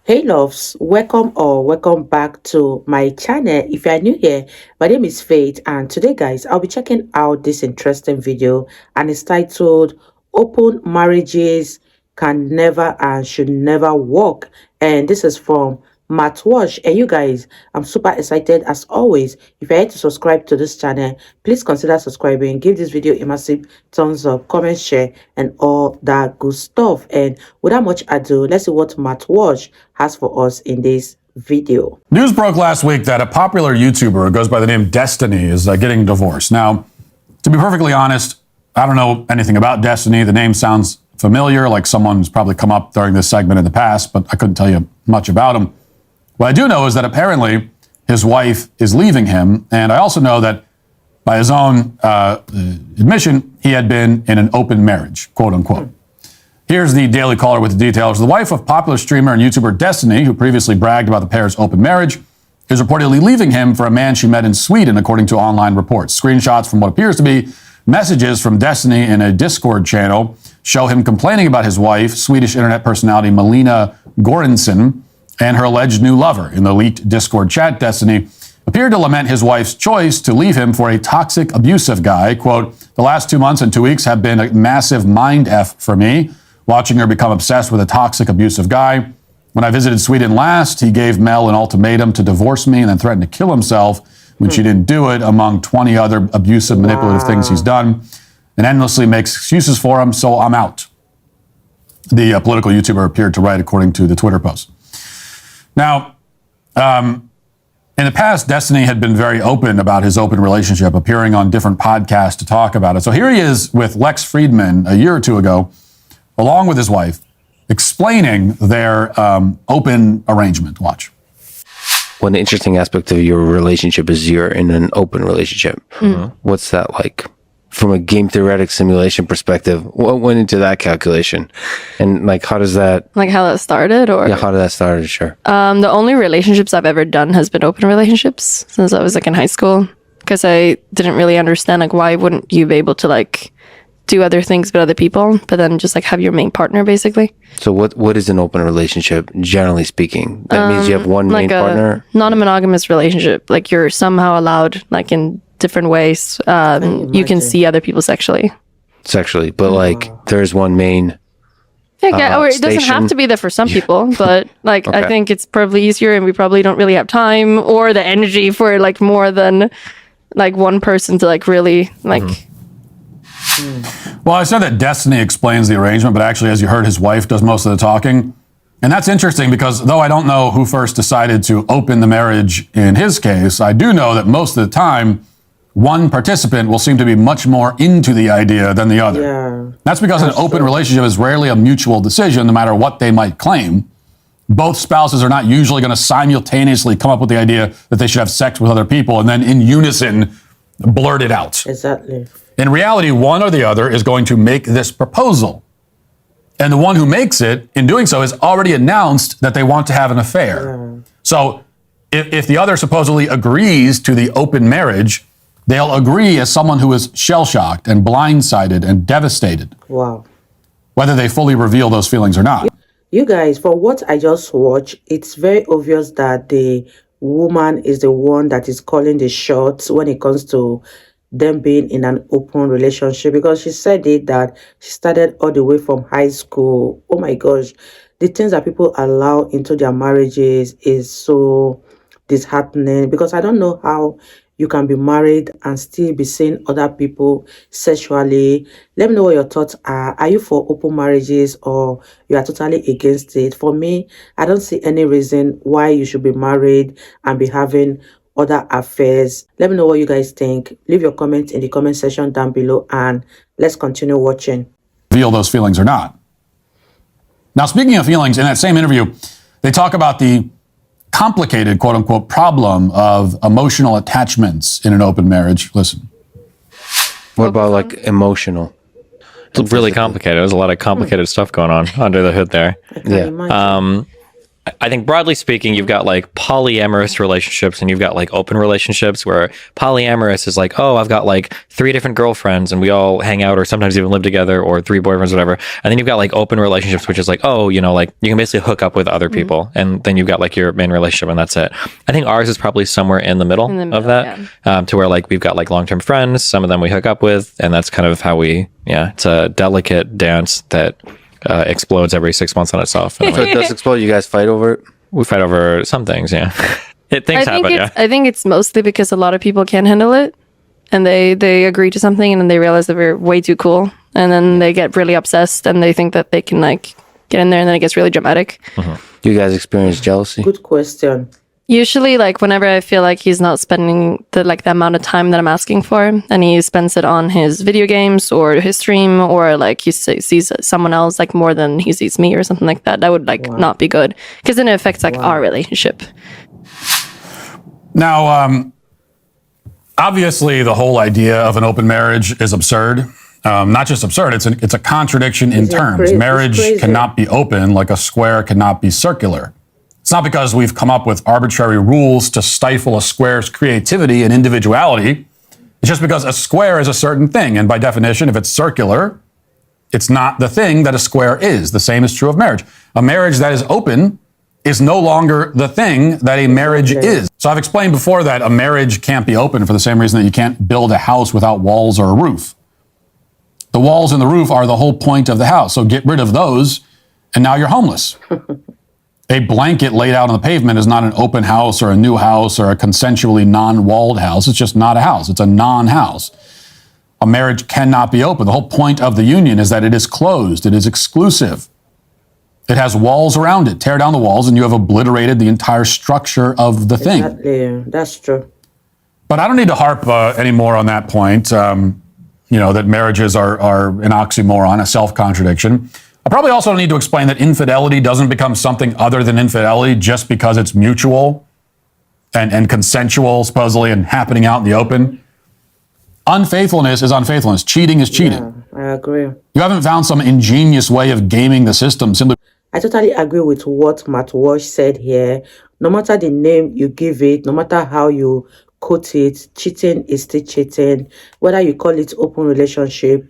Hey loves, welcome or welcome back to my channel. If you are new here, my name is Faith, and today guys, I'll be checking out this interesting video, and it's titled Open Marriages Can Never and Should Never Work. And this is from Walsh. And you guys, I'm super excited as always. If you're here to subscribe to this channel, please consider subscribing, give this video a massive thumbs up, comment, share, and all that good stuff. And without much ado, let's see what Walsh has for us in this video. News broke last week that a popular YouTuber who goes by the name Destiny is getting divorced. Now, to be perfectly honest, I don't know anything about Destiny. The name sounds familiar, like someone's probably come up during this segment in the past, but I couldn't tell you much about him. What I do know is that apparently his wife is leaving him, and I also know that by his own admission, he had been in an open marriage, quote unquote. Here's the Daily Caller with the details. The wife of popular streamer and YouTuber Destiny, who previously bragged about the pair's open marriage, is reportedly leaving him for a man she met in Sweden, according to online reports. Screenshots from what appears to be messages from Destiny in a Discord channel show him complaining about his wife, Swedish internet personality Melina Goransson, and her alleged new lover. In the leaked Discord chat, Destiny appeared to lament his wife's choice to leave him for a toxic, abusive guy. Quote, "The last 2 months and 2 weeks have been a massive mind F for me, watching her become obsessed with a toxic, abusive guy. When I visited Sweden last, he gave Mel an ultimatum to divorce me and then threatened to kill himself when she didn't do it, among 20 other abusive, manipulative things he's done, and endlessly makes excuses for him, so I'm out." The political YouTuber appeared to write, according to the Twitter post. Now, in the past, Destiny had been very open about his open relationship, appearing on different podcasts to talk about it. So here he is with Lex Friedman a year or two ago, along with his wife, explaining their open arrangement. Watch. One interesting aspect of your relationship is you're in an open relationship. What's that like? From a game theoretic simulation perspective, what went into that calculation? And like, how does that... Like how that started? Or Yeah, how did that start? Sure. the only relationships I've ever done has been open relationships since I was like in high school. Because I didn't really understand like why wouldn't you be able to like do other things with other people, but then just like have your main partner basically. So what is an open relationship, generally speaking? That means you have one main Like partner? a non-monogamous relationship. Like you're somehow allowed like in different ways. You can see other people sexually. Sexually, but like there's one main... Yeah, or it doesn't station. have to be there for some people, but like I Okay. think it's probably easier, and we probably don't really have time or the energy for like more than like one person to like really like. Well, I said that Destiny explains the arrangement, but actually, as you heard, his wife does most of the talking. And that's interesting because though I don't know who first decided to open the marriage in his case, I do know that most of the time, one participant will seem to be much more into the idea than the other. Yeah. That's because an open relationship is rarely a mutual decision, no matter what they might claim. Both spouses are not usually going to simultaneously come up with the idea that they should have sex with other people and then in unison blurt it out. Exactly. In reality, one or the other is going to make this proposal. And the one who makes it, in doing so, has already announced that they want to have an affair. So if the other supposedly agrees to the open marriage, they'll agree as someone who is shell-shocked and blindsided and devastated, Wow. whether they fully reveal those feelings or not. You guys, from what I just watched, it's very obvious that the woman is the one that is calling the shots when it comes to them being in an open relationship, because she said it that she started all the way from high school. Oh my gosh, the things that people allow into their marriages is so disheartening, because I don't know how you can be married and still be seeing other people sexually. Let me know what your thoughts are. Are you for open marriages or you are totally against it? For me, I don't see any reason why you should be married and be having other affairs. Let me know what you guys think. Leave your comments in the comment section down below, and let's continue watching. Reveal those feelings or not. Now, speaking of feelings, in that same interview, they talk about the complicated, quote unquote, problem of emotional attachments in an open marriage. Listen. What about like emotional? It's really complicated. There's a lot of complicated stuff going on under the hood there. I can imagine. I think broadly speaking, you've got like polyamorous relationships and you've got like open relationships, where polyamorous is like, oh, I've got like 3 different girlfriends and we all hang out or sometimes even live together, or 3 boyfriends, whatever. And then you've got like open relationships, which is like, oh, you know, like you can basically hook up with other people, and then you've got like your main relationship and that's it. I think ours is probably somewhere in the middle, of that, to where like we've got like long-term friends, some of them we hook up with, and that's kind of how it's a delicate dance that explodes every 6 months on itself. So it does explode. You guys fight over it? We fight over some things, yeah. Things happen, yeah. I think it's mostly because a lot of people can't handle it, and they agree to something, and then they realize that we're way too cool, and then they get really obsessed, and they think that they can like get in there, and then it gets really dramatic. Do you guys experience jealousy? Good question. Usually, like whenever I feel like he's not spending the amount of time that I'm asking for, and he spends it on his video games or his stream, or like he sees someone else like more than he sees me or something like that, that would like not be good, because then it affects like our relationship. Now, obviously, the whole idea of an open marriage is absurd. Not just absurd; it's a contradiction in terms. Marriage cannot be open, like a square cannot be circular. It's not because we've come up with arbitrary rules to stifle a square's creativity and individuality. It's just because a square is a certain thing. And by definition, if it's circular, it's not the thing that a square is. The same is true of marriage. A marriage that is open is no longer the thing that a marriage is. So I've explained before that a marriage can't be open for the same reason that you can't build a house without walls or a roof. The walls and the roof are the whole point of the house. So get rid of those, and now you're homeless. A blanket laid out on the pavement is not an open house or a new house or a consensually non-walled house. It's just not a house. It's a non-house. A marriage cannot be open. The whole point of the union is that it is closed. It is exclusive. It has walls around it. Tear down the walls and you have obliterated the entire structure of the thing. Exactly. That's true. But I don't need to harp anymore on that point, that marriages are an oxymoron, a self-contradiction. I probably also don't need to explain that infidelity doesn't become something other than infidelity just because it's mutual and consensual, supposedly, and happening out in the open. Unfaithfulness is unfaithfulness. Cheating is cheating. Yeah, I agree. You haven't found some ingenious way of gaming the system simply. I totally agree with what Matt Walsh said here. No matter the name you give it, no matter how you quote it, cheating is still cheating. Whether you call it open relationship,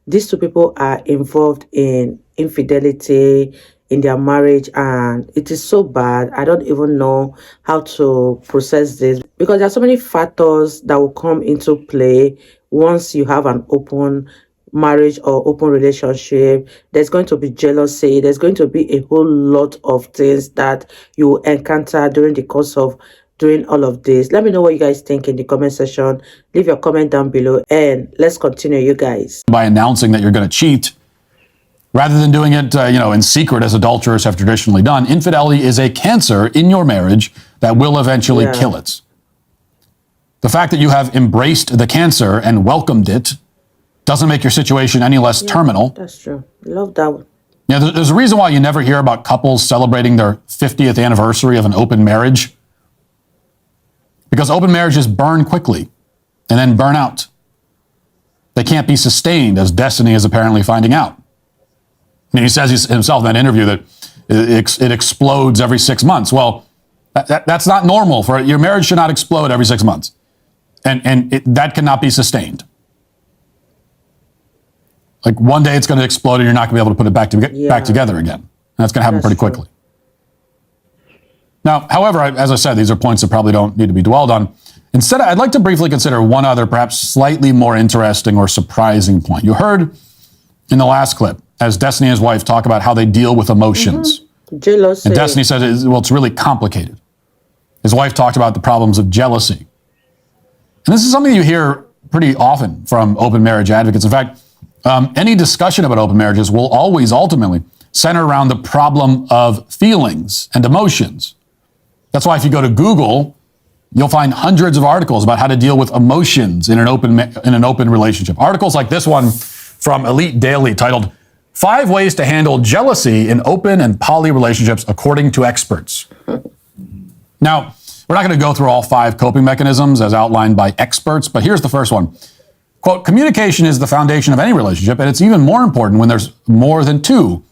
these 2 people are involved in infidelity in their marriage, and it is so bad. I don't even know how to process this, because there are so many factors that will come into play once you have an open marriage or open relationship. There's going to be jealousy. There's going to be a whole lot of things that you will encounter during the course of doing all of this. Let me know what you guys think in the comment section. Leave your comment down below, and let's continue, you guys. By announcing that you're going to cheat, rather than doing it, in secret as adulterers have traditionally done. Infidelity is a cancer in your marriage that will eventually kill it. The fact that you have embraced the cancer and welcomed it doesn't make your situation any less terminal. That's true. Love that one. Yeah, there's a reason why you never hear about couples celebrating their 50th anniversary of an open marriage. Because open marriages burn quickly and then burn out. They can't be sustained, as Destiny is apparently finding out. And he says himself in that interview that it explodes every 6 months. Well, that's not normal. Your marriage should not explode every 6 months. And that cannot be sustained. Like one day it's going to explode and you're not going to be able to put it back together again. And that's going to happen pretty quickly. Now, however, as I said, these are points that probably don't need to be dwelled on. Instead, I'd like to briefly consider one other, perhaps slightly more interesting or surprising point. You heard in the last clip, as Destiny and his wife talk about how they deal with emotions. Jealousy. And Destiny said, it's really complicated. His wife talked about the problems of jealousy. And this is something you hear pretty often from open marriage advocates. In fact, any discussion about open marriages will always ultimately center around the problem of feelings and emotions. That's why if you go to Google, you'll find hundreds of articles about how to deal with emotions in an open relationship. Articles like this one from Elite Daily titled 5 Ways to Handle Jealousy in Open and Poly Relationships According to Experts. Now, we're not going to go through all 5 coping mechanisms as outlined by experts, but here's the first one. Quote, communication is the foundation of any relationship, and it's even more important when there's more than 2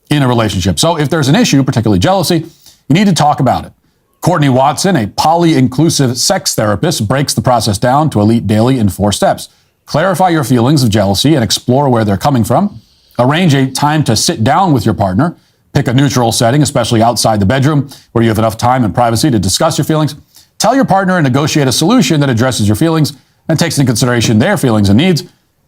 in a relationship. So if there's an issue, particularly jealousy, you need to talk about it. Courtney Watson, a poly-inclusive sex therapist, breaks the process down to Elite Daily in 4 steps. Clarify your feelings of jealousy and explore where they're coming from. Arrange a time to sit down with your partner. Pick a neutral setting, especially outside the bedroom, where you have enough time and privacy to discuss your feelings. Tell your partner and negotiate a solution that addresses your feelings and takes into consideration their feelings and needs.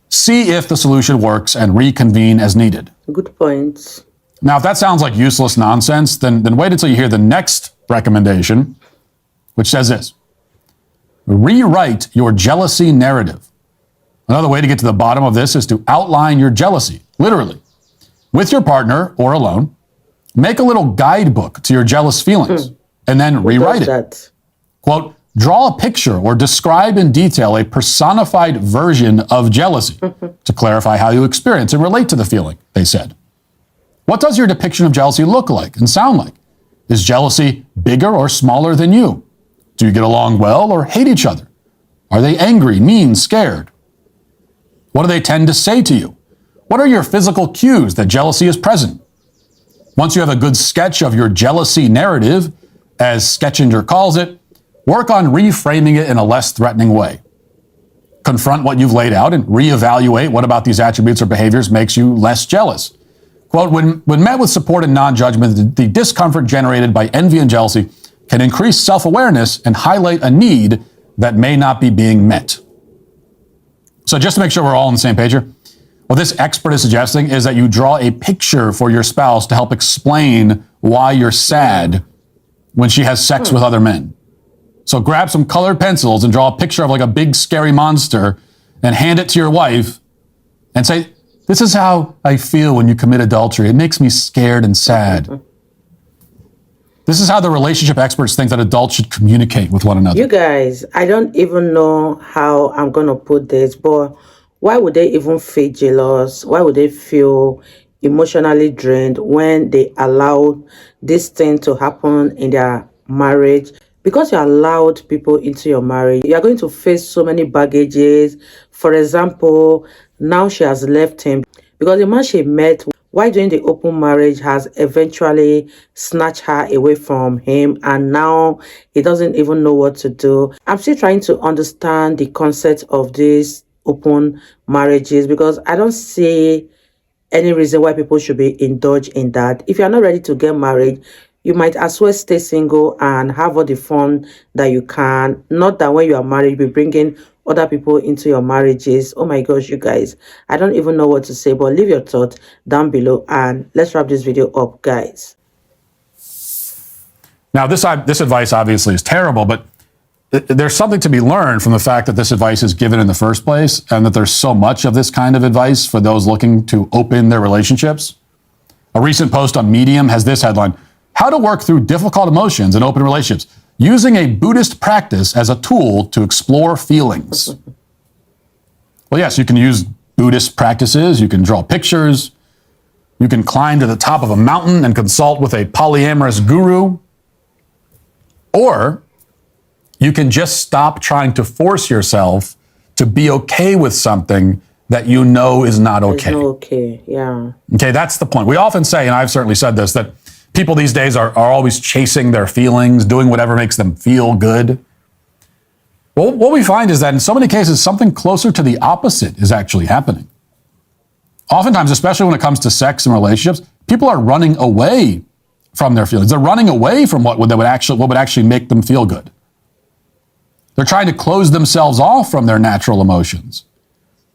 See if the solution works and reconvene as needed. Good point. Now, if that sounds like useless nonsense, then wait until you hear the next recommendation, which says this: rewrite your jealousy narrative. Another way to get to the bottom of this is to outline your jealousy, literally, with your partner or alone. Make a little guidebook to your jealous feelings and then rewrite it. That? Quote, draw a picture or describe in detail a personified version of jealousy to clarify how you experience and relate to the feeling, they said. What does your depiction of jealousy look like and sound like? Is jealousy bigger or smaller than you? Do you get along well or hate each other? Are they angry, mean, scared? What do they tend to say to you? What are your physical cues that jealousy is present? Once you have a good sketch of your jealousy narrative, as Sketchinger calls it, work on reframing it in a less threatening way. Confront what you've laid out and reevaluate what about these attributes or behaviors makes you less jealous. Quote, when met with support and non-judgment, the discomfort generated by envy and jealousy can increase self-awareness and highlight a need that may not be being met. So just to make sure we're all on the same page here, what this expert is suggesting is that you draw a picture for your spouse to help explain why you're sad when she has sex with other men. So grab some colored pencils and draw a picture of like a big scary monster and hand it to your wife and say, this is how I feel when you commit adultery. It makes me scared and sad. This is how the relationship experts think that adults should communicate with one another. You guys, I don't even know how I'm going to put this, but why would they even feel jealous? Why would they feel emotionally drained when they allow this thing to happen in their marriage? Because you allowed people into your marriage, you are going to face so many baggages. For example, now she has left him because the man she met while doing the open marriage has eventually snatched her away from him, and now he doesn't even know what to do. I'm still trying to understand the concept of these open marriages because I don't see any reason why people should be indulged in that. If you're not ready to get married, you might as well stay single and have all the fun that you can. Not that when you are married, you'll be bringing other people into your marriages. Oh my gosh, you guys, I don't even know what to say, but leave your thoughts down below and let's wrap this video up, guys. Now, this advice obviously is terrible, but there's something to be learned from the fact that this advice is given in the first place and that there's so much of this kind of advice for those looking to open their relationships. A recent post on Medium has this headline: how to work through difficult emotions in open relationships, using a Buddhist practice as a tool to explore feelings. Well, yes, you can use Buddhist practices. You can draw pictures. You can climb to the top of a mountain and consult with a polyamorous guru. Or you can just stop trying to force yourself to be okay with something that you know is not okay. It's not okay, yeah. Okay, that's the point. We often say, and I've certainly said this, that people these days are always chasing their feelings, doing whatever makes them feel good. Well, what we find is that in so many cases, something closer to the opposite is actually happening. Oftentimes, especially when it comes to sex and relationships, people are running away from their feelings. They're running away from what would actually make them feel good. They're trying to close themselves off from their natural emotions.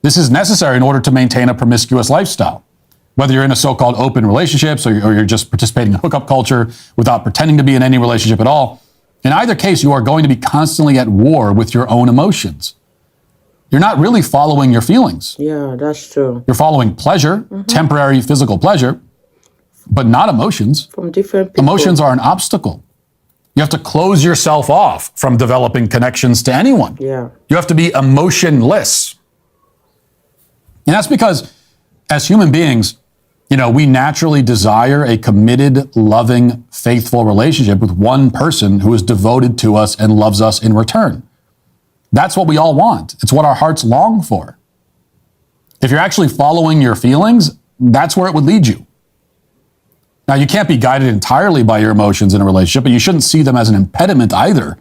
This is necessary in order to maintain a promiscuous lifestyle. Whether you're in a so-called open relationships or you're just participating in hookup culture without pretending to be in any relationship at all, in either case, you are going to be constantly at war with your own emotions. You're not really following your feelings. Yeah, that's true. You're following pleasure, temporary physical pleasure, but not emotions. From different people. Emotions are an obstacle. You have to close yourself off from developing connections to anyone. Yeah. You have to be emotionless. And that's because as human beings, we naturally desire a committed, loving, faithful relationship with one person who is devoted to us and loves us in return. That's what we all want. It's what our hearts long for. If you're actually following your feelings, that's where it would lead you. Now, you can't be guided entirely by your emotions in a relationship, but you shouldn't see them as an impediment either,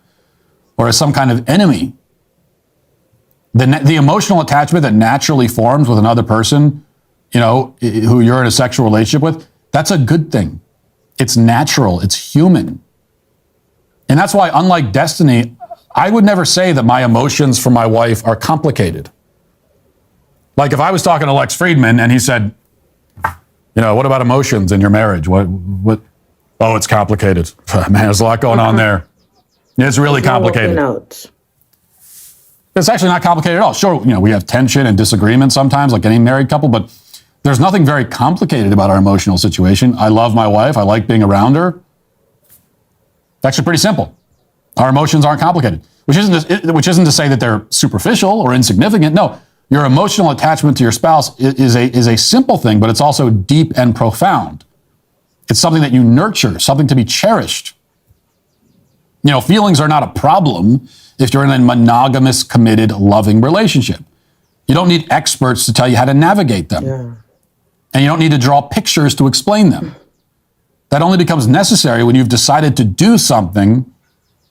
or as some kind of enemy. The emotional attachment that naturally forms with another person, who you're in a sexual relationship with, that's a good thing. It's natural. It's human. And that's why, unlike Destiny, I would never say that my emotions for my wife are complicated. Like if I was talking to Lex Friedman and he said, what about emotions in your marriage? What? Oh, it's complicated. Man, there's a lot going on there. It's really complicated. It's actually not complicated at all. Sure, we have tension and disagreement sometimes, like any married couple, but there's nothing very complicated about our emotional situation. I love my wife. I like being around her. It's actually pretty simple. Our emotions aren't complicated, which isn't to say that they're superficial or insignificant. No, your emotional attachment to your spouse is a simple thing, but it's also deep and profound. It's something that you nurture, something to be cherished. Feelings are not a problem if you're in a monogamous, committed, loving relationship. You don't need experts to tell you how to navigate them. Yeah. And you don't need to draw pictures to explain them. That only becomes necessary when you've decided to do something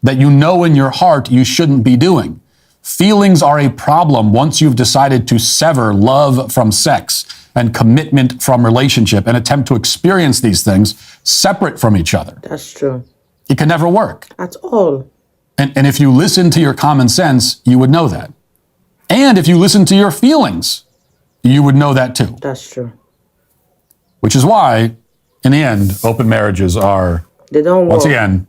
that you know in your heart you shouldn't be doing. Feelings are a problem once you've decided to sever love from sex and commitment from relationship and attempt to experience these things separate from each other. That's true. It can never work. At all. And if you listen to your common sense, you would know that. And if you listen to your feelings, you would know that too. That's true. Which is why, in the end, open marriages are, they don't work. Once again,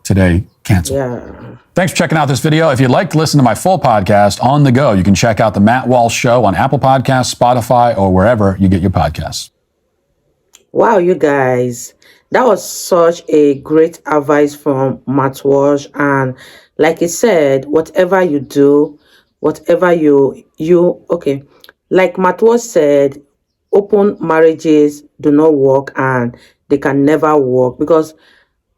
today canceled. Yeah. Thanks for checking out this video. If you'd like to listen to my full podcast on the go, you can check out the Matt Walsh Show on Apple Podcasts, Spotify, or wherever you get your podcasts. Wow, you guys. That was such a great advice from Matt Walsh. And like he said, whatever you do, whatever okay. Like Matt Walsh said, open marriages do not work and they can never work, because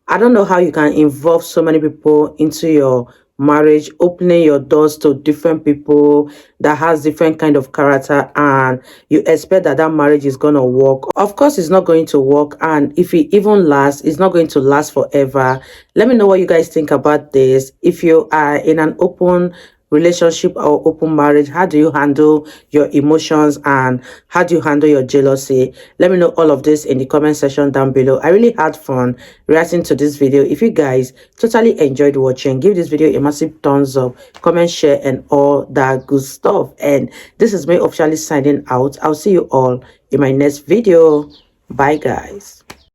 I don't know how you can involve so many people into your marriage, opening your doors to different people that has different kind of character, and you expect that marriage is going to work. Of course, it's not going to work. And if it even lasts, it's not going to last forever. Let me know what you guys think about this. If you are in an open relationship or open marriage, how do you handle your emotions and how do you handle your jealousy? Let me know all of this in the comment section down below. I really had fun reacting to this video. If you guys totally enjoyed watching, give this video a massive thumbs up, comment, share, and all that good stuff. And this is me officially signing out. I'll see you all in my next video. Bye guys.